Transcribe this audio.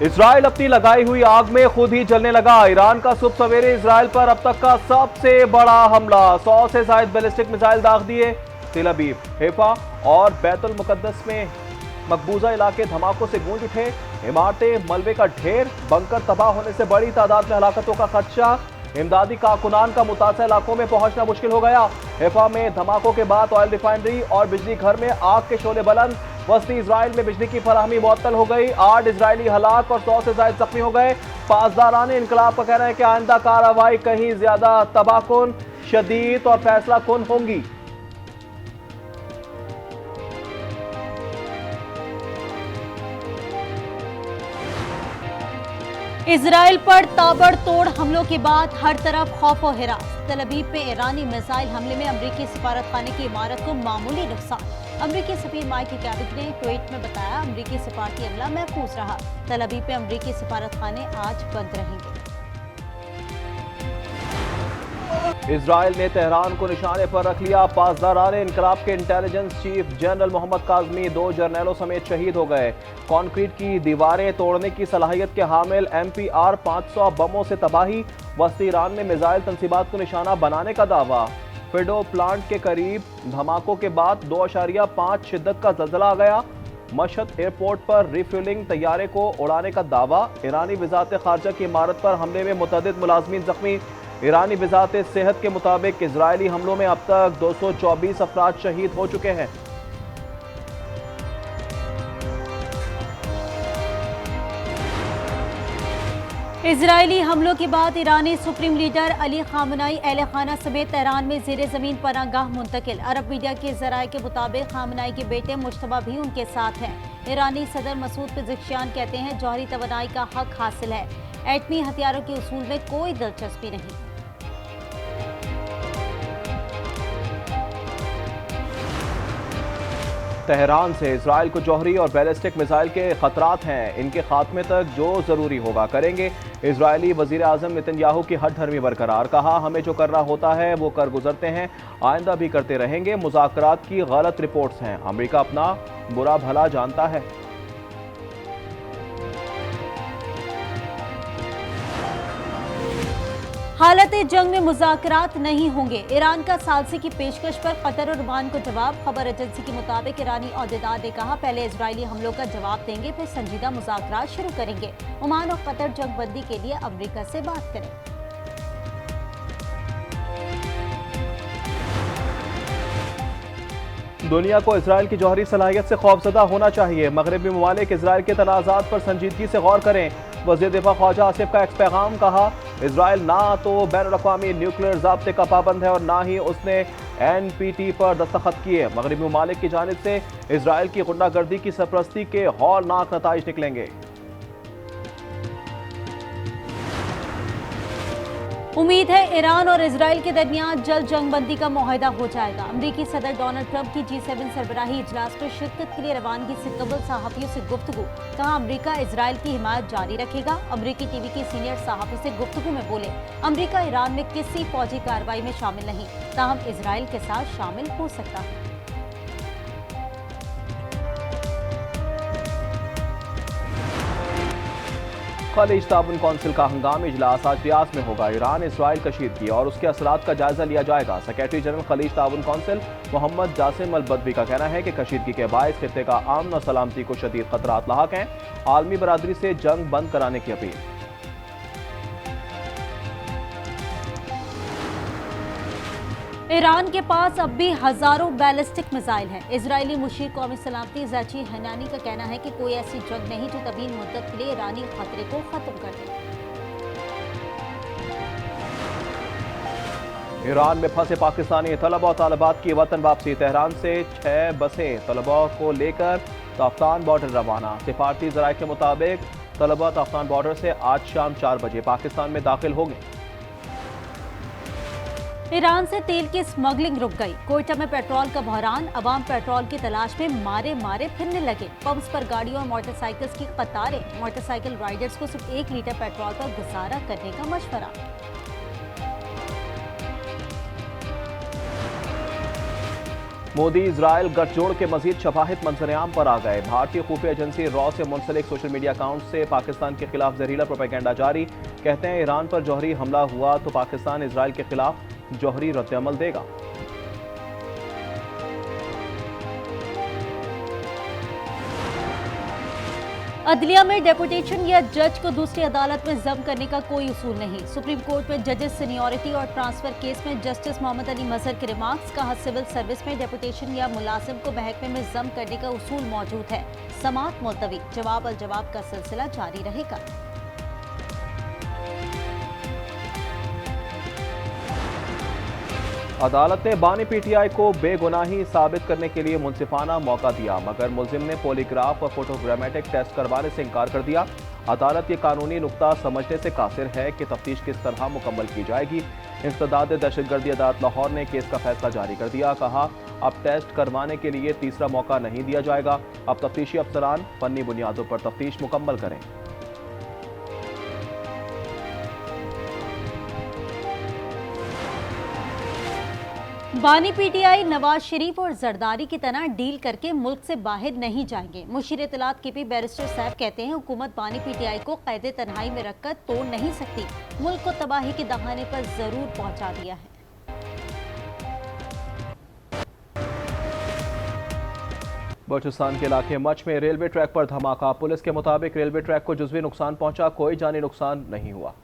Israel अपनी लगाई हुई आग में खुद ही जलने लगा। ईरान का सुबह सवेरे इजराइल पर अब तक का सबसे बड़ा हमला, 100 से ज्यादा बैलिस्टिक मिसाइल दाग दिए। तेल अवीव, हैफा और बैतुल मुकद्दस में मकबूजा इलाके धमाकों से गूंज उठे। इमारतें, मलबे का ढेर, बंकर तबाह होने से बड़ी तादाद में हलाकतों का खदशा। इमदादी कारकुनान का मुतासर इलाकों में पहुंचना मुश्किल हो गया। हैफा में धमाकों के बाद ऑयल रिफाइनरी और बिजली घर में आग के शोले बुलंद। वस्ती इजराइल में बिजली की फराहमी मुअत्तल हो गई। 8 इजरायली हलाक और 100 से ज्यादा जख्मी हो गए। पासदारान इनकलाब का कहना है कि आइंदा कार्रवाई कहीं ज्यादा तबाहकुन, शदीद और फैसला कुन होंगी। इजराइल पर ताबड़तोड़ हमलों के बाद हर तरफ खौफ और हिरास। तेल अवीव में ईरानी मिसाइल हमले में अमरीकी सफारतखाने की इमारत को मामूली नुकसान। अमरीकी सफीर माइक कैबिक ने ट्वीट में बताया, अमरीकी सफारती अमला महफूज रहा। तेल अवीव में अमरीकी सफारतखाने आज बंद रहेंगे। इजराइल ने तेहरान को निशाने पर रख लिया। पासदारान इनकलाब के intelligence chief general Mohammad Kazemi 2 जर्नैलों समेत शहीद हो गए। कंक्रीट की दीवारें तोड़ने की सलाहियत के हामिल MPR 500 बमों से तबाही। वस्ती ईरान में मिसाइल तंसीबात को निशाना बनाने का दावा। फिडो प्लांट के करीब धमाकों के बाद 2.5 शिद्दत का जल्जला आ गया। मशहद एयरपोर्ट पर रिफ्यूलिंग तैयारे को उड़ाने का दावा। ईरानी वजारत खारजा की इमारत पर हमले में मुतअद्दिद मुलाजमीन जख्मी। ईरानी वजारत सेहत के मुताबिक इजरायली हमलों में अब तक 224 अफराद शहीद हो चुके हैं। इजरायली हमलों के बाद ईरानी सुप्रीम लीडर अली खामनाई अहल खाना समेत तेहरान में जेर जमीन पनाहगाह मुंतकिल। अरब मीडिया के जराये के मुताबिक खामनाई के बेटे मुश्तबा भी उनके साथ हैं। ईरानी सदर मसूद पेज़ेश्कियान कहते हैं, जौहरी तवानाई का हक हासिल है, एटमी हथियारों के उसूल में कोई दिलचस्पी नहीं। तेहरान से इजराइल को जौहरी और बैलिस्टिक मिसाइल के खतरात हैं, इनके खात्मे तक जो जरूरी होगा करेंगे। इजरायली वजीर आजम नेतन्याहू की हठ धर्मी बरकरार, कहा हमें जो करना होता है वो कर गुजरते हैं, आइंदा भी करते रहेंगे। मुज़ाकरात की गलत रिपोर्ट्स हैं, अमेरिका अपना बुरा भला जानता है। हालत जंग में मुज़ाकरात नहीं होंगे, ईरान का सालसी की पेशकश पर कतर और ओमान को जवाब। खबर एजेंसी के मुताबिक ईरानी अहदेदार ने कहा, पहले इजरायली हमलों का जवाब देंगे, फिर संजीदा मुज़ाकरात शुरू करेंगे। ओमान और कतर जंग बंदी के लिए अमेरिका से बात करें। दुनिया को इसराइल की जौहरी सलाहियत से खौफजदा होना चाहिए। मगरबी ममालिक इसराइल के तनाज़ात पर संजीदगी से गौर करें। वज़ीर दिफा ख्वाजा आसिफ का एक पैगाम, कहा इसराइल ना तो बैनुल-अक़वामी न्यूक्लियर ज़ाब्ते का पाबंद है और ना ही उसने NPT पर दस्तखत किए। मगरबी ममालिक की जानिब से इसराइल की गुंडागर्दी की सरपरस्ती के हौलनाक नताइज निकलेंगे। उम्मीद है ईरान और इजराइल के दरमियान जल्द जंग बंदी का मुआहदा हो जाएगा। अमरीकी सदर डोनाल्ड ट्रंप की G7 सरबराही इजलास में शिरकत के लिए रवानगी से कबल सहाफ़ियों से गुफ्तगू, कहा अमरीका इजराइल की हिमायत जारी रखेगा। अमरीकी टीवी की सीनियर सहाफ़ी से गुफ्तगू में बोले, अमरीका ईरान में किसी फौजी कार्रवाई में शामिल नहीं, ताहम इजराइल के साथ शामिल हो सकता है। खलीज ताउन कौंसिल का हंगामी इजलास आज रियाद में होगा। ईरान इसराइल कशीदगी और उसके असरात का जायजा लिया जाएगा। सेक्रेटरी जनरल खलीज ताउन कौंसिल मोहम्मद जासिम अल बदवी का कहना है कि कशीदगी के बायस खित्ते का अमन और सलामती को शदीद खतरात लाहक हैं। आलमी बरादरी से जंग बंद कराने की अपील। ईरान के पास अब भी हजारों बैलिस्टिक मिसाइल हैं। इजरायली मुशीर कौमी सलामती ज़ाची हनानी का कहना है कि कोई ऐसी जंग नहीं जो तवील मुद्दत के लिए ईरानी खतरे को खत्म कर दे। ईरान में फंसे पाकिस्तानी तलबा और तालिबात की वतन वापसी। तेहरान से 6 बसें तलबा को लेकर ताफ्तान बॉर्डर रवाना। सिफारती ज़राए के मुताबिक तलबा ताफ्तान बॉर्डर से आज शाम 4 बजे पाकिस्तान में दाखिल होंगे। ईरान से तेल की स्मगलिंग रुक गई। कोयटा में पेट्रोल का बहरान, अवाम पेट्रोल की तलाश में मारे मारे फिरने लगे। पंप्स पर गाड़ियों और मोटरसाइकिल्स की कतारें। मोटरसाइकिल राइडर्स को सिर्फ 1 लीटर पेट्रोल पर गुजारा करने का मशवरा। मोदी इजराइल गठजोड़ के मजीद शफाहित मंजरेआम पर आ गए। भारतीय खुफिया एजेंसी रॉ से मुंसलिक सोशल मीडिया अकाउंट से पाकिस्तान के खिलाफ जहरीला प्रोपेगेंडा जारी। कहते हैं ईरान पर जौहरी हमला हुआ तो पाकिस्तान इजराइल के खिलाफ जौहरी रद्दअमल देगा। अदलिया में डेपुटेशन या जज को दूसरी अदालत में जब्त करने का कोई उसूल नहीं। सुप्रीम कोर्ट में जजेस सीनियरिटी और ट्रांसफर केस में जस्टिस मोहम्मद अली मजहर के रिमार्क्स। कहा सिविल सर्विस में डेपुटेशन या मुलाजिम को महकमे में जब्त करने का उसूल मौजूद है। समाअत मुलतवी, जवाब अल जवाब का सिलसिला जारी रहेगा। अदालत ने बानी पीटीआई को बेगुनाही साबित करने के लिए मुंसिफाना मौका दिया, मगर मुलजिम ने पॉलीग्राफ और फोटोग्रामेटिक टेस्ट करवाने से इनकार कर दिया। अदालत ये कानूनी नुक्ता समझने से कासिर है कि तफ्तीश किस तरह मुकम्मल की जाएगी। इंसदाद दहशतगर्दी अदालत लाहौर ने केस का फैसला जारी कर दिया। कहा अब टेस्ट करवाने के लिए तीसरा मौका नहीं दिया जाएगा। अब तफ्तीशी अफसरान फन्नी बुनियादों पर तफ्तीश मुकम्मल करें। बानी पीटीआई नवाज शरीफ और जरदारी की तरह डील करके मुल्क से बाहर नहीं जाएंगे। मुशीर इत्तलात केपी बैरिस्टर साहब कहते हैं हुकूमत बानी पीटीआई को कैद तन्हाई में रखकर तोड़ नहीं सकती। मुल्क को तबाही के दहाने पर जरूर पहुंचा दिया है। बलूचिस्तान के इलाके मच में रेलवे ट्रैक पर धमाका। पुलिस के मुताबिक रेलवे ट्रैक को जुज़वी नुकसान पहुंचा, कोई जानी नुकसान नहीं हुआ।